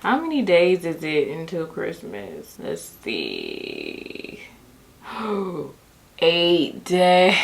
How many days is it until Christmas? Let's see. 8 days.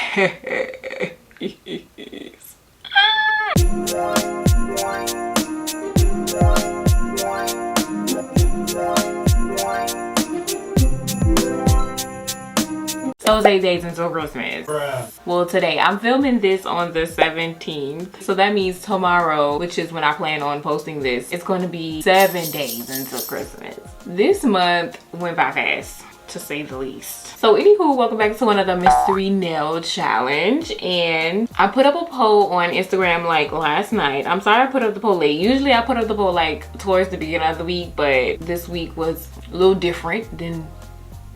So it's 8 days until Christmas. Bruh. Well, today I'm filming this on the 17th. So that means tomorrow, which is when I plan on posting this, it's going to be 7 days until Christmas. This month went by fast, to say the least. So anywho, welcome back to another mystery nail challenge. And I put up a poll on Instagram like last night. I'm sorry I put up the poll late. Usually I put up the poll like towards the beginning of the week, but this week was a little different than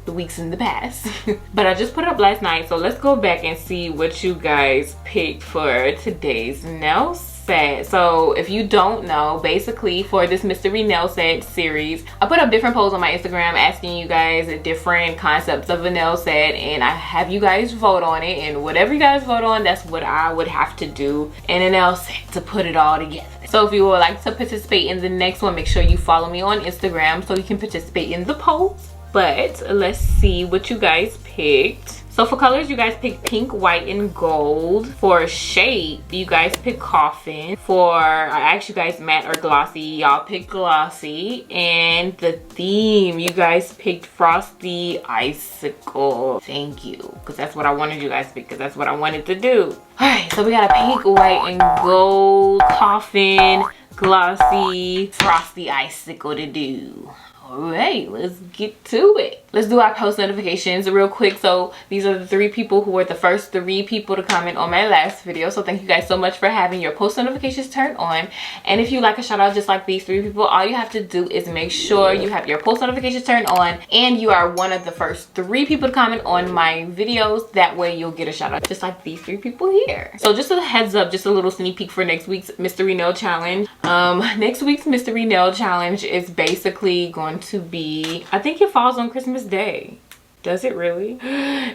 the weeks in the past. But I just put it up last night, so let's go back and see what you guys picked for today's nail set. So if you don't know, basically for this mystery nail set series, I put up different polls on my Instagram asking you guys different concepts of a nail set, and I have you guys vote on it, and whatever you guys vote on, that's what I would have to do in a nail set to put it all together. So if you would like to participate in the next one, make sure you follow me on Instagram so you can participate in the polls. But let's see what you guys picked. So for colors, you guys picked pink, white, and gold. For shape, you guys picked coffin. I asked you guys matte or glossy. Y'all picked glossy. And the theme, you guys picked Frosty Icicle. Thank you, because that's what I wanted you guys to pick, because that's what I wanted to do. Alright, so we got a pink, white, and gold coffin, glossy, Frosty Icicle to do. Alright, let's get to it. Let's do our post notifications real quick. So these are the 3 people who were the first 3 people to comment on my last video. So thank you guys so much for having your post notifications turned on. And if you like a shout out just like these 3 people, all you have to do is make sure you have your post notifications turned on and you are one of the first 3 people to comment on my videos. That way you'll get a shout out just like these 3 people here. So just a heads up, just a little sneak peek for next week's mystery nail challenge. Next week's mystery nail challenge is basically going to be, I think it falls on Christmas Day. Does it really?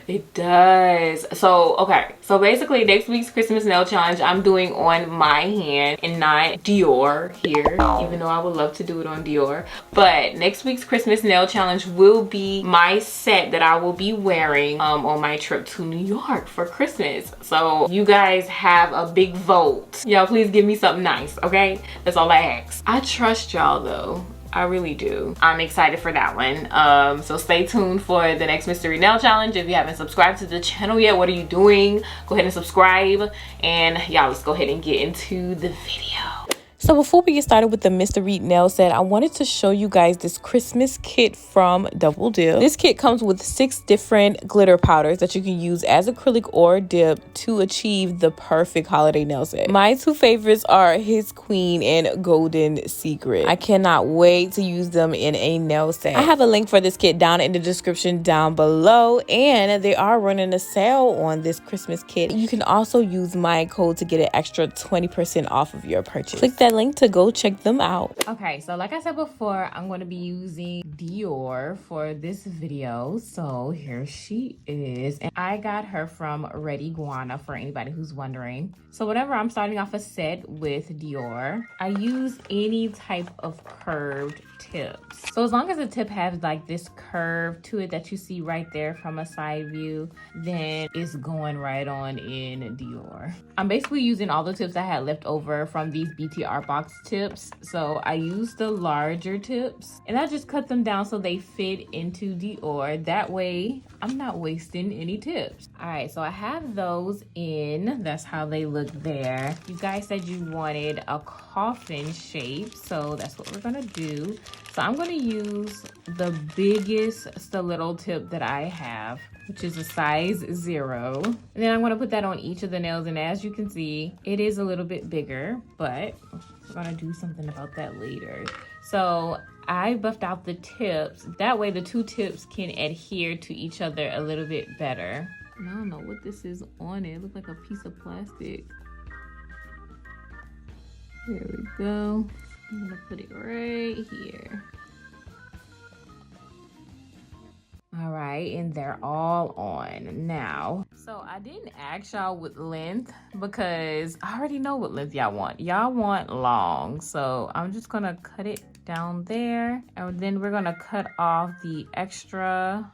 It does. So okay, so basically next week's Christmas nail challenge I'm doing on my hand and not Dior here, even though I would love to do it on Dior. But next week's Christmas nail challenge will be my set that I will be wearing on my trip to New York for Christmas. So you guys have a big vote. Y'all please give me something nice, okay? That's all I ask. I trust y'all though. I really do. I'm excited for that one. So stay tuned for the next mystery nail challenge. If you haven't subscribed to the channel yet, what are you doing? Go ahead and subscribe. And y'all, let's go ahead and get into the video. So before we get started with the mystery nail set, I wanted to show you guys this Christmas kit from Double Dip. This kit comes with 6 different glitter powders that you can use as acrylic or dip to achieve the perfect holiday nail set. My 2 favorites are His Queen and Golden Secret. I cannot wait to use them in a nail set. I have a link for this kit down in the description down below, and they are running a sale on this Christmas kit. You can also use my code to get an extra 20% off of your purchase. Click that link to go check them out. Okay, so like I said before, I'm going to be using Dior for this video. So here she is, and I got her from Red Iguana, for anybody who's wondering. So whenever I'm starting off a set with Dior, I use any type of curved tips. So as long as the tip has like this curve to it that you see right there from a side view, then it's going right on in Dior. I'm basically using all the tips I had left over from these BTR box tips. So I used the larger tips and I just cut them down so they fit into Dior. That way I'm not wasting any tips. All right, so I have those in. That's how they look there. You guys said you wanted a coffin shape, so that's what we're gonna do. So I'm gonna use the biggest stiletto tip that I have, which is a size 0. And then I'm gonna put that on each of the nails, and as you can see, it is a little bit bigger, but we're gonna do something about that later. So I buffed out the tips. That way the 2 tips can adhere to each other a little bit better. And I don't know what this is on it. It looks like a piece of plastic. There we go. I'm gonna put it right here. All right, and they're all on now. So I I didn't ask y'all with length because I already know what length y'all want. Y'all want long, so I'm just gonna cut it down there, and then we're gonna cut off the extra.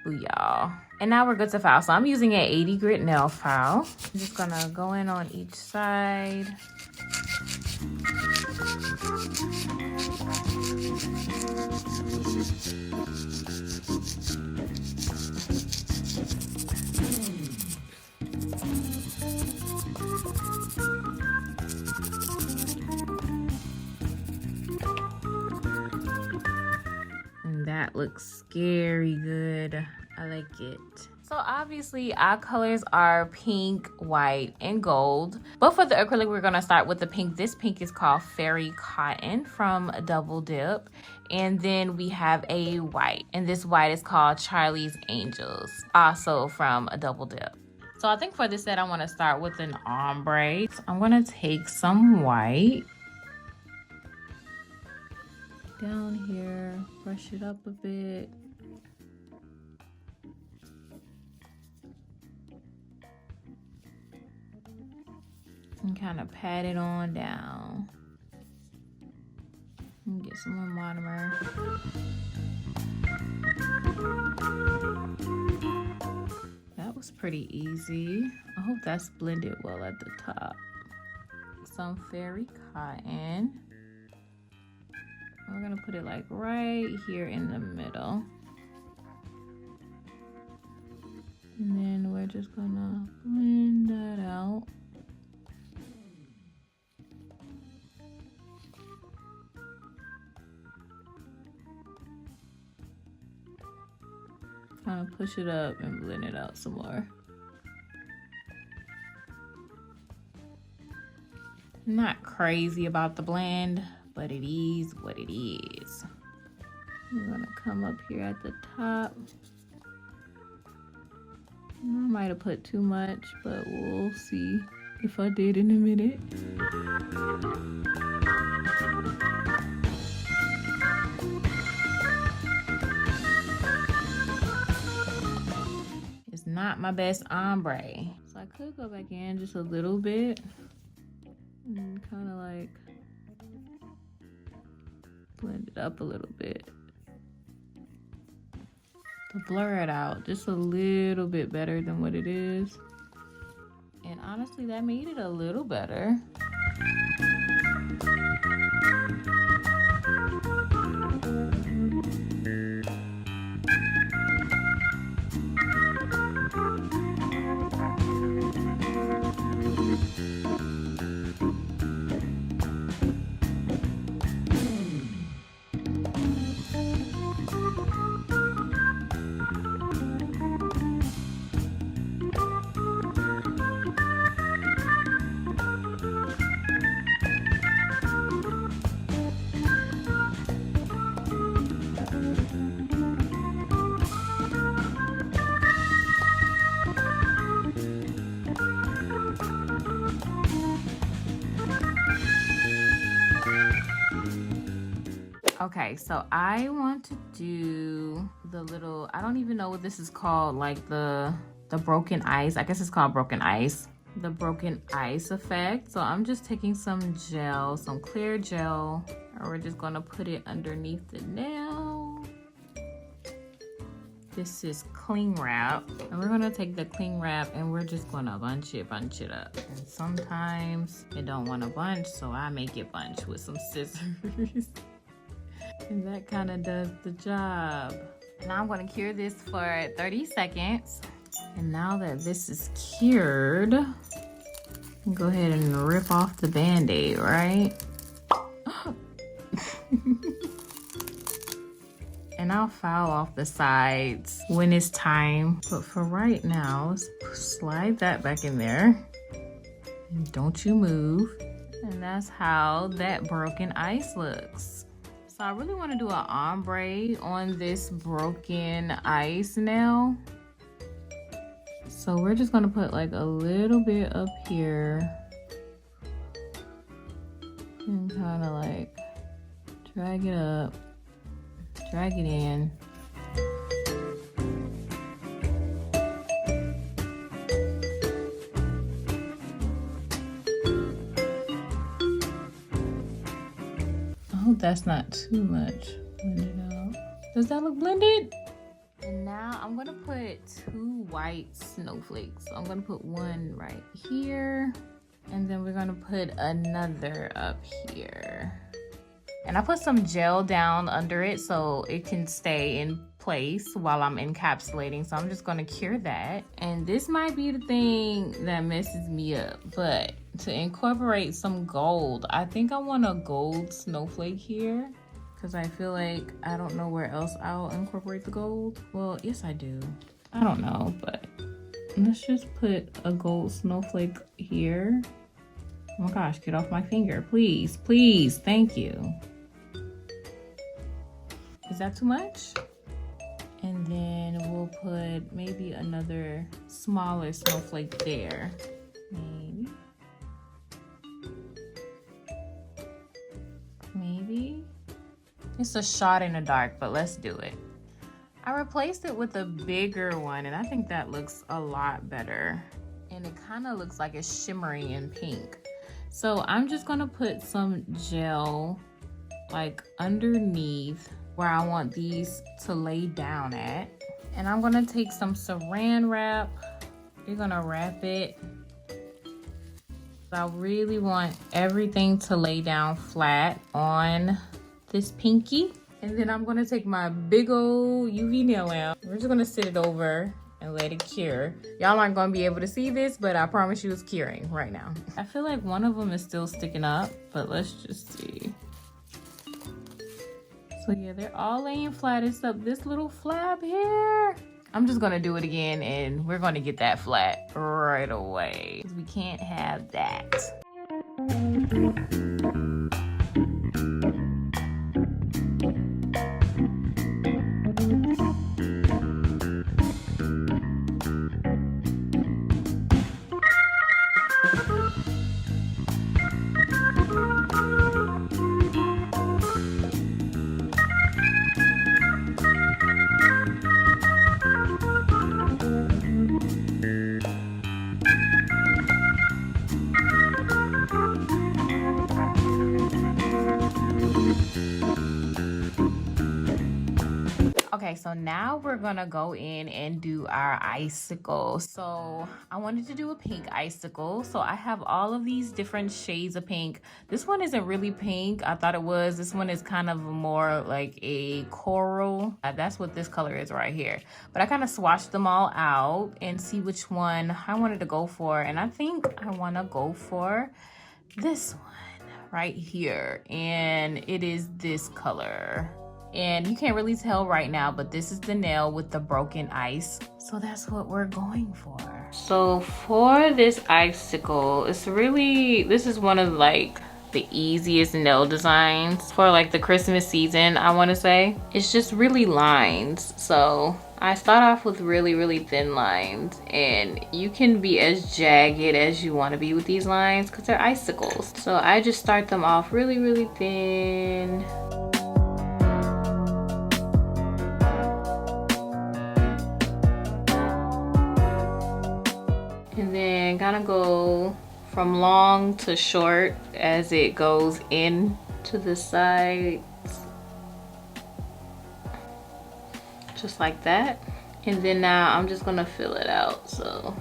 Ooh, y'all. And now we're good to file. So I'm using an 80 grit nail file. I'm just gonna go in on each side. And that looks scary good. I like it. So obviously our colors are pink, white, and gold. But for the acrylic, we're gonna start with the pink. This pink is called Fairy Cotton from Double Dip. And then we have a white, and this white is called Charlie's Angels, also from a Double Dip. So I think for this set, I wanna start with an ombre. So I'm gonna take some white down here, brush it up a bit. And kind of pat it on down. And get some more monomer. That was pretty easy. I hope that's blended well at the top. Some Fairy Cotton. We're gonna put it like right here in the middle. And then we're just gonna blend that out. Kind of push it up and blend it out some more. Not crazy about the blend, but it is what it is. I'm gonna come up here at the top. I might have put too much, but we'll see if I did in a minute. It's not my best ombre. So I could go back in just a little bit and kind of like blend it up a little bit to blur it out just a little bit better than what it is. And honestly, that made it a little better. Okay, so I want to do the little, I don't even know what this is called, like the broken ice. I guess it's called broken ice. The broken ice effect. So I'm just taking some gel, some clear gel, and we're just gonna put it underneath the nail. This is cling wrap, and we're gonna take the cling wrap and we're just gonna bunch it up. And sometimes it don't want to bunch, so I make it bunch with some scissors. And that kind of does the job. Now I'm going to cure this for 30 seconds. And now that this is cured, go ahead and rip off the Band-Aid, right? And I'll file off the sides when it's time. But for right now, let's slide that back in there. And don't you move. And that's how that broken ice looks. So I really want to do an ombre on this broken ice nail. So we're just going to put like a little bit up here and kind of like drag it up. Drag it in. I hope that's not too much blended out. Does that look blended? And now I'm gonna put 2 white snowflakes. So I'm gonna put one right here, and then we're gonna put another up here. And I put some gel down under it so it can stay in place while I'm encapsulating. So I'm just gonna cure that. And this might be the thing that messes me up, but to incorporate some gold, I think I want a gold snowflake here, because I feel like I don't know where else I'll incorporate the gold. Well, yes I do. I don't know, but let's just put a gold snowflake here. Oh my gosh, get off my finger, please, please, thank you. Is that too much? And then we'll put maybe another smaller snowflake there. Maybe. Maybe. It's a shot in the dark, but let's do it. I replaced it with a bigger one, and I think that looks a lot better. And it kind of looks like it's shimmering in pink. So I'm just gonna put some gel like underneath where I want these to lay down at. And I'm gonna take some saran wrap. You're gonna wrap it. I really want everything to lay down flat on this pinky. And then I'm gonna take my big old UV nail lamp. We're just gonna sit it over and let it cure. Y'all aren't gonna be able to see this, but I promise you it's curing right now. I feel like one of them is still sticking up, but let's just see. So yeah, they're all laying flat except this little flap here. I'm just gonna do it again and we're gonna get that flat right away, because we can't have that. Okay, so now we're gonna go in and do our icicle. So I wanted to do a pink icicle. So I have all of these different shades of pink. This one isn't really pink. I thought it was. This one is kind of more like a coral. That's what this color is right here. But I kind of swatched them all out and see which one I wanted to go for. And I think I wanna go for this one right here. And it is this color. And you can't really tell right now, but this is the nail with the broken ice. So that's what we're going for. So for this icicle, this is one of like the easiest nail designs for like the Christmas season, I want to say. It's just really lines. So I start off with really thin lines, and you can be as jagged as you want to be with these lines because they're icicles. So I just start them off really thin. And then kind of go from long to short as it goes in to the sides. Just like that. And then now I'm just gonna fill it out. So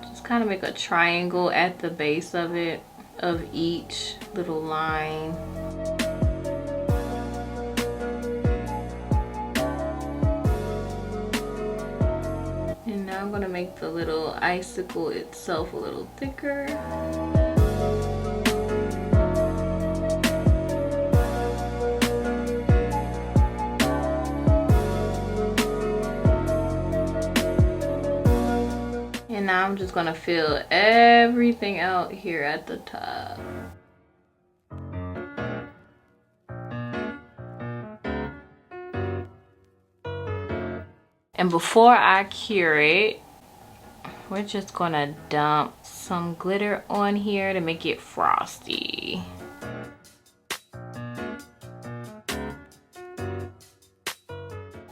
just kind of make a triangle at the base of it, of each little line. Now I'm gonna make the little icicle itself a little thicker. And now I'm just gonna fill everything out here at the top. And before I cure it, we're just gonna dump some glitter on here to make it frosty.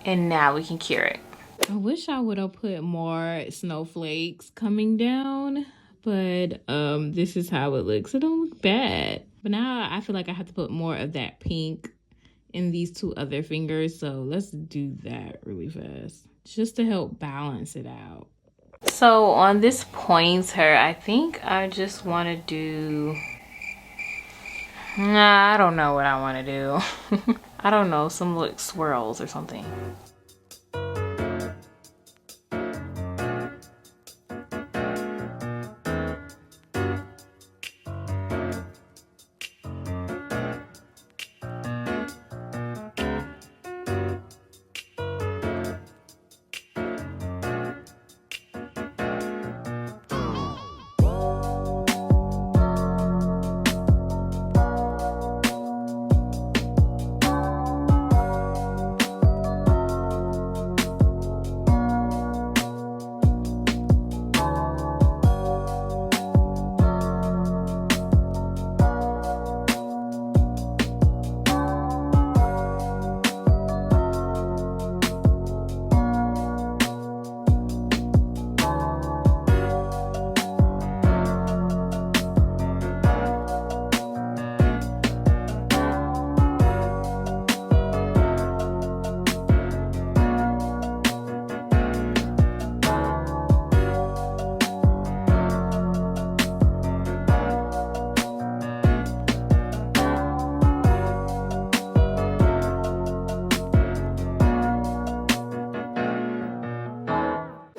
And now we can cure it. I wish I would have put more snowflakes coming down, but this is how it looks. It don't look bad. But now I feel like I have to put more of that pink in these two other fingers. So let's do that really fast, just to help balance it out. So on this pointer, I think I just want to do, I don't know what I want to do. I don't know, some like swirls or something.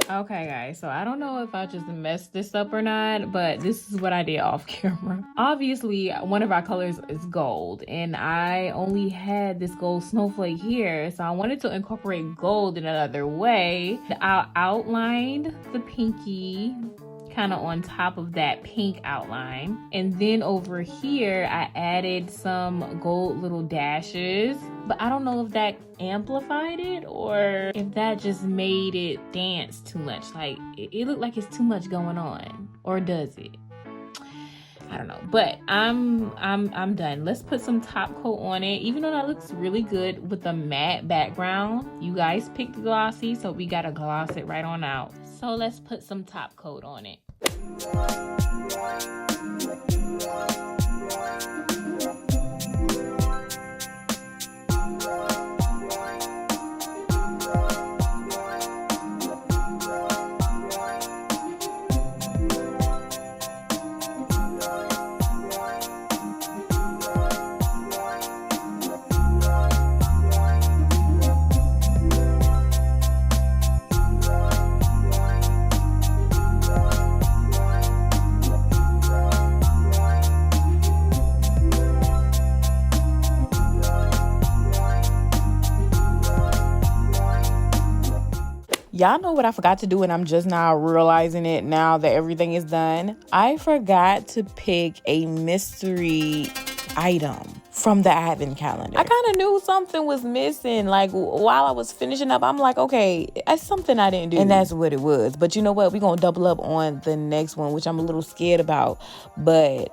Okay guys, so I don't know if I just messed this up or not, but this is what I did off camera. Obviously, one of our colors is gold, and I only had this gold snowflake here, so I wanted to incorporate gold in another way. I outlined the pinky kind of on top of that pink outline, and then over here I added some gold little dashes, but I don't know if that amplified it or if that just made it dance too much. Like it looked like it's too much going on, or does it? I don't know, but I'm done. Let's put some top coat on it, even though that looks really good with the matte background. You guys picked glossy, so we gotta gloss it right on out. So let's put some top coat on it. Y'all know what I forgot to do, and I'm just now realizing it now that everything is done. I forgot to pick a mystery item from the advent calendar. I kind of knew something was missing. Like while I was finishing up, I'm like, okay, that's something I didn't do. And that's what it was. But you know what? We're going to double up on the next one, which I'm a little scared about. But,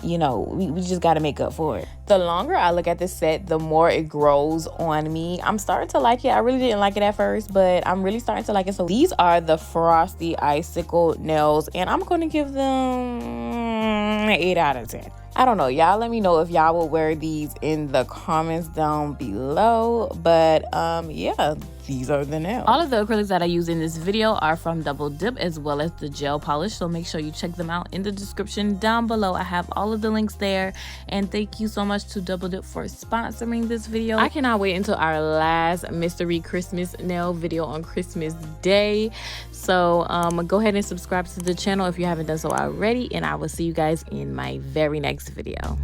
you know, we just got to make up for it. The longer I look at this set, the more it grows on me. I'm starting to like it. I really didn't like it at first, but I'm really starting to like it. So these are the Frosty Icicle Nails, and I'm going to give them 8 out of 10. I don't know. Y'all let me know if y'all will wear these in the comments down below. But yeah, these are the nails. All of the acrylics that I use in this video are from Double Dip, as well as the gel polish. So make sure you check them out in the description down below. I have all of the links there. And thank you so much to Double Dip for sponsoring this video. I cannot wait until our last mystery Christmas nail video on Christmas Day. So go ahead and subscribe to the channel if you haven't done so already. And I will see you guys in my very next video.